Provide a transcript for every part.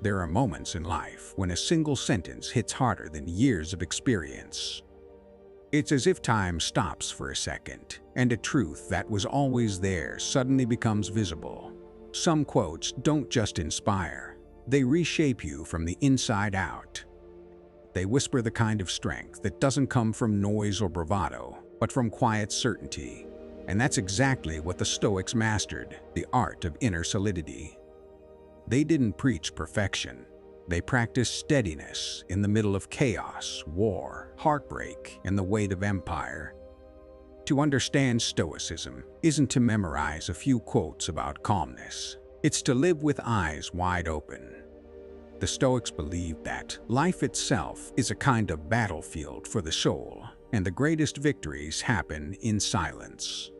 There are moments in life when a single sentence hits harder than years of experience. It's as if time stops for a second, and a truth that was always there suddenly becomes visible. Some quotes don't just inspire, they reshape you from the inside out. They whisper the kind of strength that doesn't come from noise or bravado, but from quiet certainty. And that's exactly what the Stoics mastered, the art of inner solidity. They didn't preach perfection. They practiced steadiness in the middle of chaos, war, heartbreak, and the weight of empire. To understand Stoicism isn't to memorize a few quotes about calmness. It's to live with eyes wide open. The Stoics believed that life itself is a kind of battlefield for the soul, and the greatest victories happen in silence.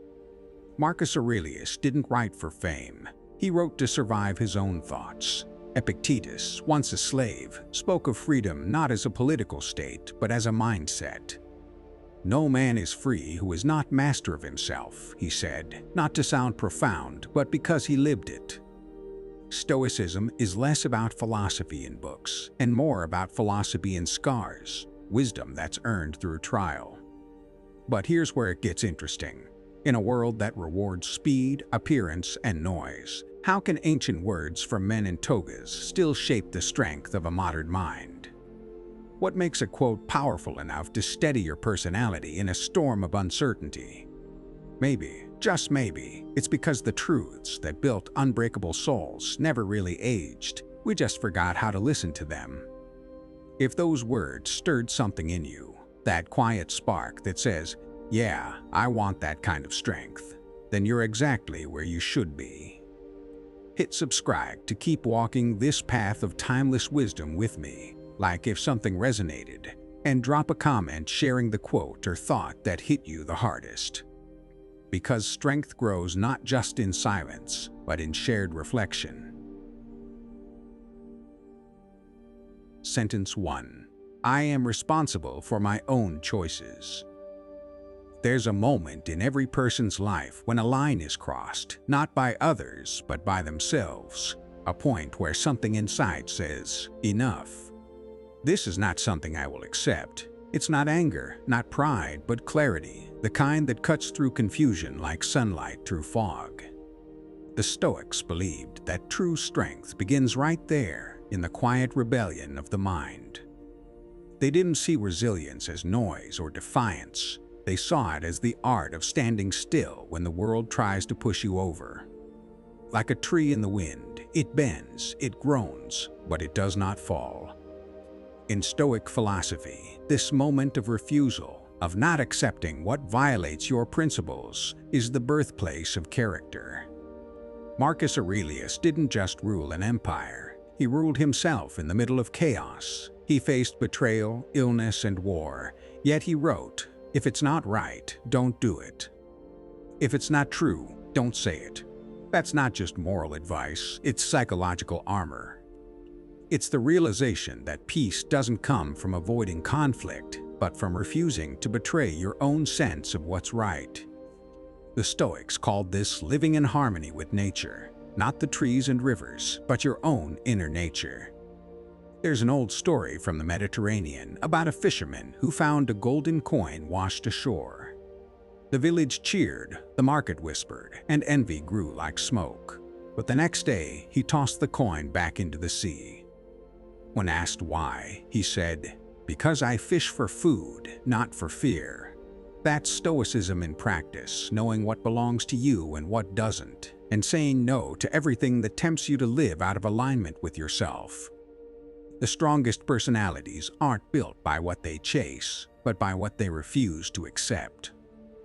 Marcus Aurelius didn't write for fame. He wrote to survive his own thoughts. Epictetus, once a slave, spoke of freedom not as a political state, but as a mindset. "No man is free who is not master of himself," he said, not to sound profound, but because he lived it. Stoicism is less about philosophy in books and more about philosophy in scars, wisdom that's earned through trial. But here's where it gets interesting. In a world that rewards speed, appearance, and noise, how can ancient words from men in togas still shape the strength of a modern mind? What makes a quote powerful enough to steady your personality in a storm of uncertainty? Maybe, just maybe, it's because the truths that built unbreakable souls never really aged. We just forgot how to listen to them. If those words stirred something in you, that quiet spark that says, "Yeah, I want that kind of strength," then you're exactly where you should be. Hit subscribe to keep walking this path of timeless wisdom with me, like if something resonated, and drop a comment sharing the quote or thought that hit you the hardest. Because strength grows not just in silence, but in shared reflection. Sentence 1. I am responsible for my own choices. There's a moment in every person's life when a line is crossed, not by others, but by themselves. A point where something inside says, enough. This is not something I will accept. It's not anger, not pride, but clarity, the kind that cuts through confusion like sunlight through fog. The Stoics believed that true strength begins right there, in the quiet rebellion of the mind. They didn't see resilience as noise or defiance. They saw it as the art of standing still when the world tries to push you over. Like a tree in the wind, it bends, it groans, but it does not fall. In Stoic philosophy, this moment of refusal, of not accepting what violates your principles, is the birthplace of character. Marcus Aurelius didn't just rule an empire. He ruled himself in the middle of chaos. He faced betrayal, illness, and war, yet he wrote, "If it's not right, don't do it. If it's not true, don't say it." That's not just moral advice, it's psychological armor. It's the realization that peace doesn't come from avoiding conflict, but from refusing to betray your own sense of what's right. The Stoics called this living in harmony with nature, not the trees and rivers, but your own inner nature. There's an old story from the Mediterranean about a fisherman who found a golden coin washed ashore. The village cheered, the market whispered, and envy grew like smoke. But the next day, he tossed the coin back into the sea. When asked why, he said, "Because I fish for food, not for fear." That's Stoicism in practice, knowing what belongs to you and what doesn't, and saying no to everything that tempts you to live out of alignment with yourself. The strongest personalities aren't built by what they chase, but by what they refuse to accept.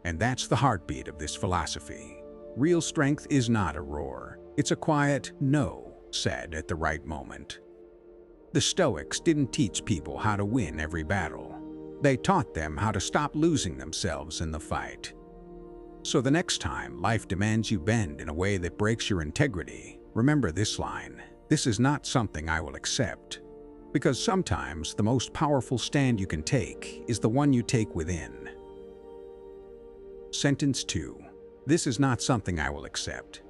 And that's the heartbeat of this philosophy. Real strength is not a roar. It's a quiet no said at the right moment. The Stoics didn't teach people how to win every battle. They taught them how to stop losing themselves in the fight. So the next time life demands you bend in a way that breaks your integrity, remember this line: "This is not something I will accept." Because sometimes the most powerful stand you can take is the one you take within. Sentence 2. This is not something I will accept.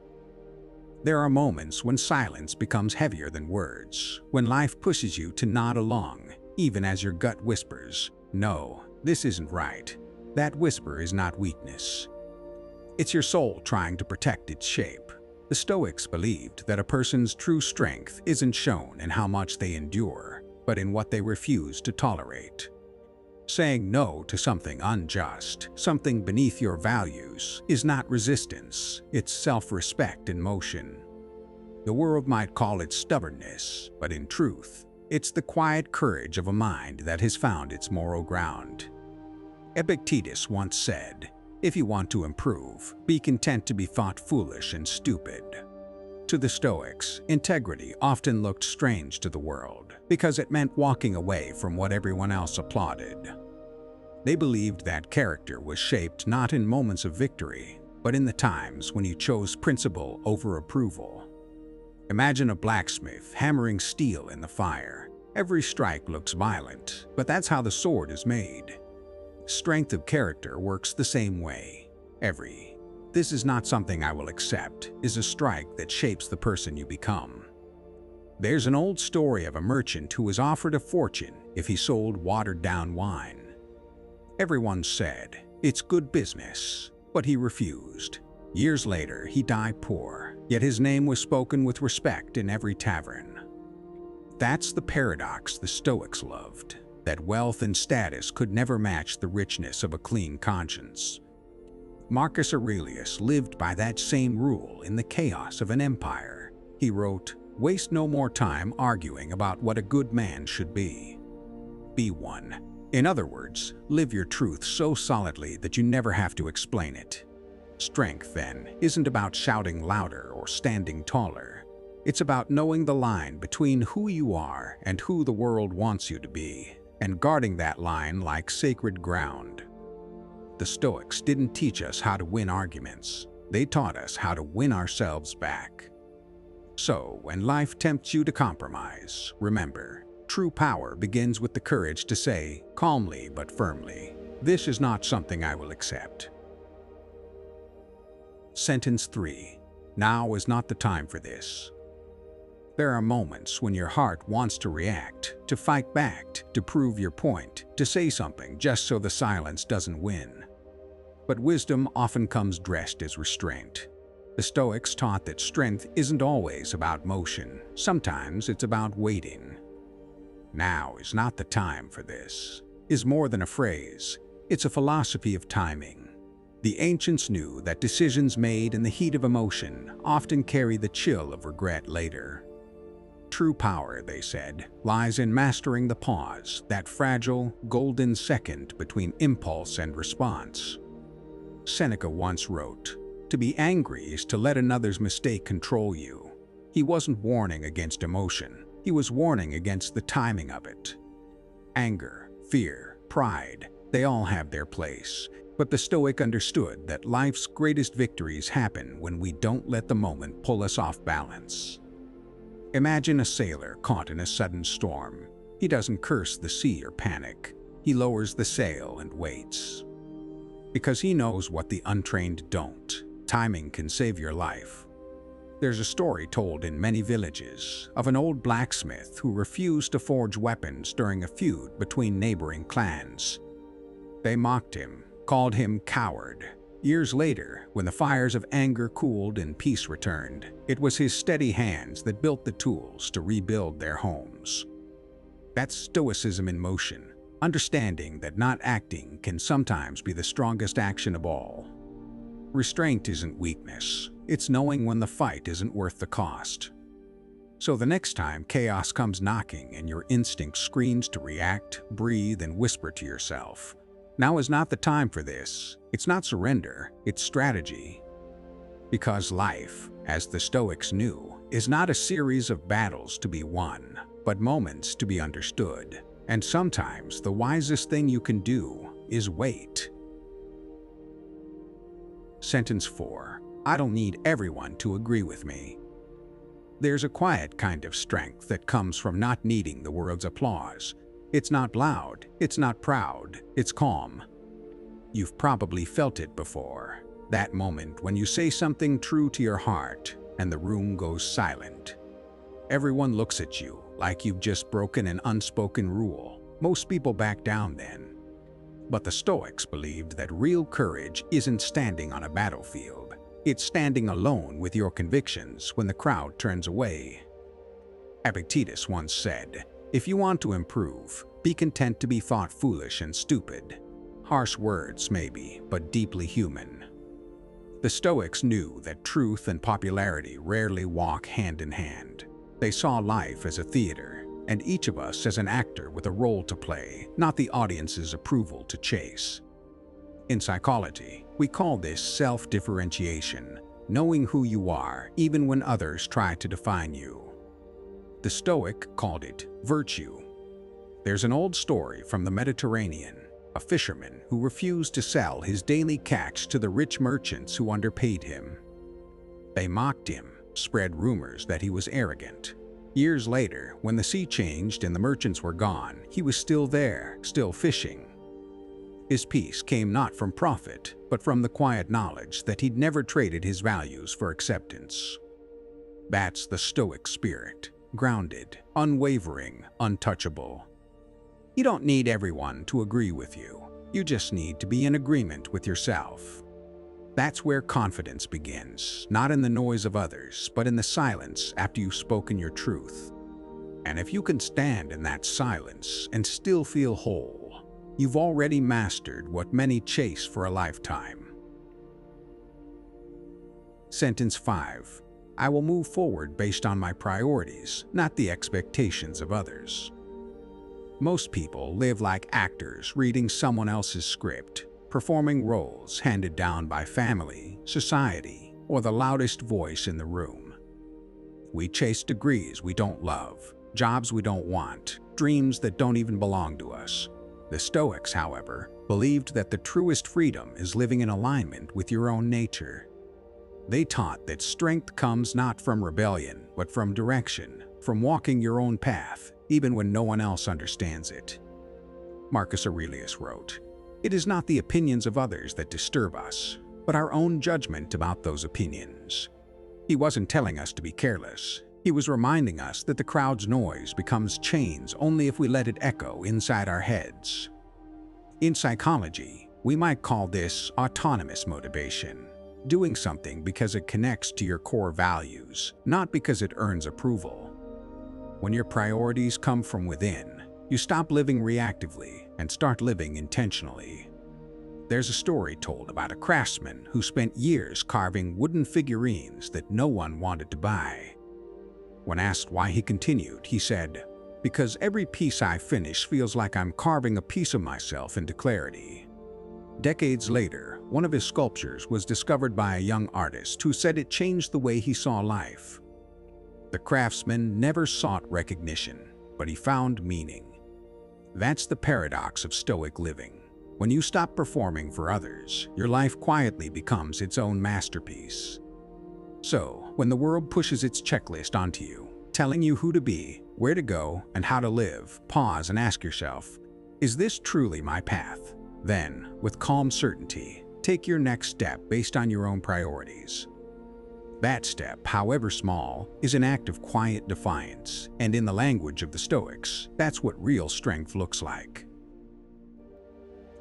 There are moments when silence becomes heavier than words, when life pushes you to nod along, even as your gut whispers, "No, this isn't right." That whisper is not weakness. It's your soul trying to protect its shape. The Stoics believed that a person's true strength isn't shown in how much they endure, but in what they refuse to tolerate. Saying no to something unjust, something beneath your values, is not resistance, it's self-respect in motion. The world might call it stubbornness, but in truth, it's the quiet courage of a mind that has found its moral ground. Epictetus once said, "If you want to improve, be content to be thought foolish and stupid." To the Stoics, integrity often looked strange to the world because it meant walking away from what everyone else applauded. They believed that character was shaped not in moments of victory, but in the times when you chose principle over approval. Imagine a blacksmith hammering steel in the fire. Every strike looks violent, but that's how the sword is made. Strength of character works the same way. "This is not something I will accept," is a strike that shapes the person you become. There's an old story of a merchant who was offered a fortune if he sold watered-down wine. Everyone said, "It's good business," but he refused. Years later, he died poor, yet his name was spoken with respect in every tavern. That's the paradox the Stoics loved, that wealth and status could never match the richness of a clean conscience. Marcus Aurelius lived by that same rule in the chaos of an empire. He wrote, "Waste no more time arguing about what a good man should be. Be one." In other words, live your truth so solidly that you never have to explain it. Strength, then, isn't about shouting louder or standing taller. It's about knowing the line between who you are and who the world wants you to be, and guarding that line like sacred ground. The Stoics didn't teach us how to win arguments. They taught us how to win ourselves back. So, when life tempts you to compromise, remember, true power begins with the courage to say, calmly but firmly, "This is not something I will accept." Sentence 3. Now is not the time for this. There are moments when your heart wants to react, to fight back, to prove your point, to say something just so the silence doesn't win. But wisdom often comes dressed as restraint. The Stoics taught that strength isn't always about motion. Sometimes it's about waiting. "Now is not the time for this" is more than a phrase. It's a philosophy of timing. The ancients knew that decisions made in the heat of emotion often carry the chill of regret later. True power, they said, lies in mastering the pause, that fragile, golden second between impulse and response. Seneca once wrote, "To be angry is to let another's mistake control you." He wasn't warning against emotion. He was warning against the timing of it. Anger, fear, pride, they all have their place. But the Stoic understood that life's greatest victories happen when we don't let the moment pull us off balance. Imagine a sailor caught in a sudden storm. He doesn't curse the sea or panic. He lowers the sail and waits. Because he knows what the untrained don't. Timing can save your life. There's a story told in many villages of an old blacksmith who refused to forge weapons during a feud between neighboring clans. They mocked him, called him coward. Years later, when the fires of anger cooled and peace returned, it was his steady hands that built the tools to rebuild their homes. That's Stoicism in motion, understanding that not acting can sometimes be the strongest action of all. Restraint isn't weakness, it's knowing when the fight isn't worth the cost. So the next time chaos comes knocking and your instinct screams to react, breathe and whisper to yourself, "Now is not the time for this." It's not surrender, it's strategy. Because life, as the Stoics knew, is not a series of battles to be won, but moments to be understood. And sometimes the wisest thing you can do is wait. Sentence 4. I don't need everyone to agree with me. There's a quiet kind of strength that comes from not needing the world's applause. It's not loud, it's not proud, it's calm. You've probably felt it before. That moment when you say something true to your heart, and the room goes silent. Everyone looks at you like you've just broken an unspoken rule. Most people back down then. But the Stoics believed that real courage isn't standing on a battlefield. It's standing alone with your convictions when the crowd turns away. Epictetus once said, "If you want to improve, be content to be thought foolish and stupid." Harsh words, maybe, but deeply human. The Stoics knew that truth and popularity rarely walk hand in hand. They saw life as a theater, and each of us as an actor with a role to play, not the audience's approval to chase. In psychology, we call this self-differentiation, knowing who you are even when others try to define you. The Stoic called it virtue. There's an old story from the Mediterranean, a fisherman who refused to sell his daily catch to the rich merchants who underpaid him. They mocked him, spread rumors that he was arrogant. Years later, when the sea changed and the merchants were gone, he was still there, still fishing. His peace came not from profit, but from the quiet knowledge that he'd never traded his values for acceptance. That's the Stoic spirit, grounded, unwavering, untouchable. You don't need everyone to agree with you. You just need to be in agreement with yourself. That's where confidence begins, not in the noise of others, but in the silence after you've spoken your truth. And if you can stand in that silence and still feel whole, you've already mastered what many chase for a lifetime. Sentence 5. I will move forward based on my priorities, not the expectations of others. Most people live like actors reading someone else's script, performing roles handed down by family, society, or the loudest voice in the room. We chase degrees we don't love, jobs we don't want, dreams that don't even belong to us. The Stoics, however, believed that the truest freedom is living in alignment with your own nature. They taught that strength comes not from rebellion, but from direction, from walking your own path, even when no one else understands it. Marcus Aurelius wrote, "It is not the opinions of others that disturb us, but our own judgment about those opinions." He wasn't telling us to be careless. He was reminding us that the crowd's noise becomes chains only if we let it echo inside our heads. In psychology, we might call this autonomous motivation, doing something because it connects to your core values, not because it earns approval. When your priorities come from within, you stop living reactively and start living intentionally. There's a story told about a craftsman who spent years carving wooden figurines that no one wanted to buy. When asked why he continued, he said, "Because every piece I finish feels like I'm carving a piece of myself into clarity." Decades later, one of his sculptures was discovered by a young artist who said it changed the way he saw life. The craftsman never sought recognition, but he found meaning. That's the paradox of Stoic living. When you stop performing for others, your life quietly becomes its own masterpiece. So, when the world pushes its checklist onto you, telling you who to be, where to go, and how to live, pause and ask yourself, is this truly my path? Then, with calm certainty, take your next step based on your own priorities. That step, however small, is an act of quiet defiance, and in the language of the Stoics, that's what real strength looks like.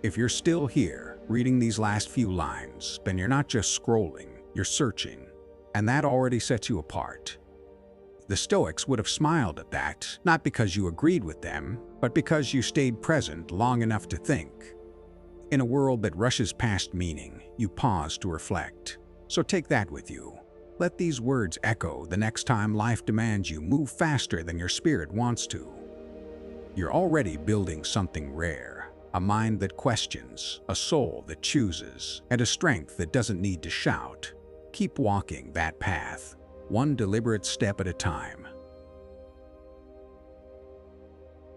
If you're still here, reading these last few lines, then you're not just scrolling, you're searching, and that already sets you apart. The Stoics would have smiled at that, not because you agreed with them, but because you stayed present long enough to think. In a world that rushes past meaning, you pause to reflect. So take that with you. Let these words echo the next time life demands you move faster than your spirit wants to. You're already building something rare, a mind that questions, a soul that chooses, and a strength that doesn't need to shout. Keep walking that path, one deliberate step at a time.